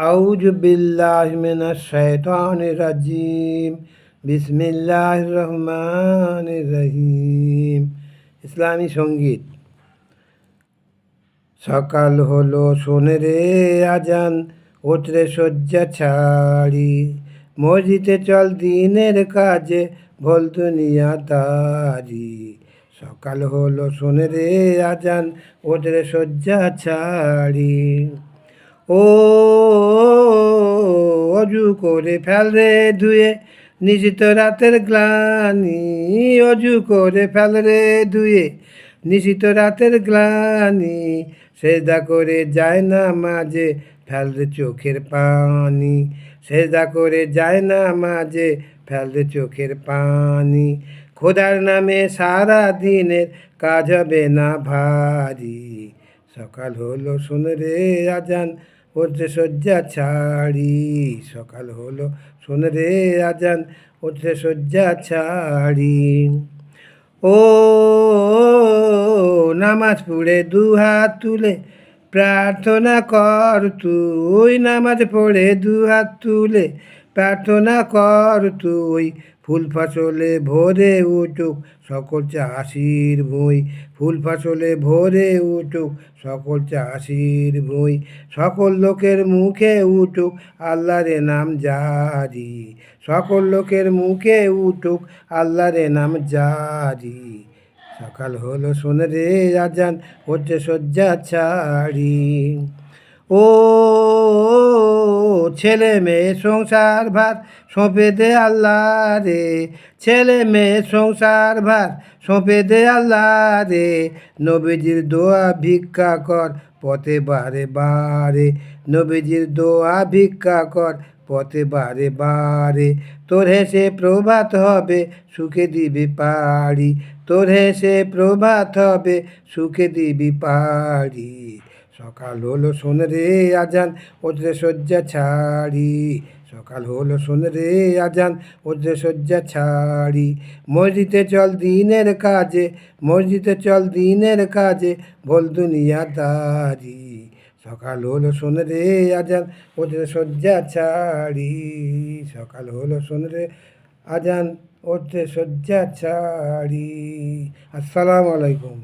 আউযু বিল্লাহি মিনাশ শাইতানির রাজিম। বিসমিল্লাহির রহমানির রহিম। ইসলামী সঙ্গীত। সকাল হলো শোনে রে আজান, ওঠরে শয্যা ছাড়ি, মসজিদে চল দিনের কাজে, ভোল দুনিয়াদারি। সকাল হলো শোনে রে আজান, ওঠরে শয্যা ছাড়ি। ও অজু করে ফেল রে ধুয়ে, নিশিত রাতের গ্লানি। অজু করে ফেল রে ধুয়ে, নিশিত রাতের গ্লানি। সেজদা করে যায় না মাঝে, ফেল রে চোখের পানি। সেজদা করে যায় না মাঝে, ফেল রে চোখের পানি। খোদার নামে সারা দিনের কাজ হবে না ভারী। সকাল হলো শোন রে আজান, ওঠে শয্যা ছাড়ি। সকাল হলো শোন রে আজান, ওঠে শয্যা ছাড়ি। ও নামাজ পড়ে দুহাত তুলে প্রার্থনা কর তুই। নামাজ পড়ে দুহাত তুলে প্রার্থনা কর তুই। ফুল ফসলে ভরে উঠুক সকল চাষির ভুঁই। ফুল ফসলে ভরে উঠুক সকল চাষির ভুঁই। সকল লোকের মুখে উঠুক আল্লাহর নাম জারি। সকল লোকের মুখে উঠুক আল্লাহর নাম জারি। সকাল হলো শোন রে আজান, ওঠে শয্যা ছাড়ি। ও ছেলে মেয়ে সংসার ভার সঁপে দে আল্লাহ রে। ছেলে মেয়ে সংসার ভার সঁপে দে আল্লাহ রে। নবীজির দোয়া ভিক্ষা কর পথে বারে বারে। নবীজির দোয়া ভিক্ষা কর পথে বারে বারে। তোর হেসে প্রভাত হবে সুখে দিবি পাড়ি। তোর হেসে প্রভাত হবে সুখে দিবি পাড়ি। সকাল হলো শোন রে আজান, ওঠে শয্যা ছাড়ি। সকাল হলো শোন রে আজান, ওঠে শয্যা ছাড়ি। মসজিদে চল দিনের কাজে, মসজিদে চল দিনের কাজে, ভোল দুনিয়াদারি। সকাল হলো শোন রে আজান, ওঠে শয্যা ছাড়ি। সকাল হলো শোন রে আজান, ওঠে শয্যা ছাড়ি। আসসালামু আলাইকুম।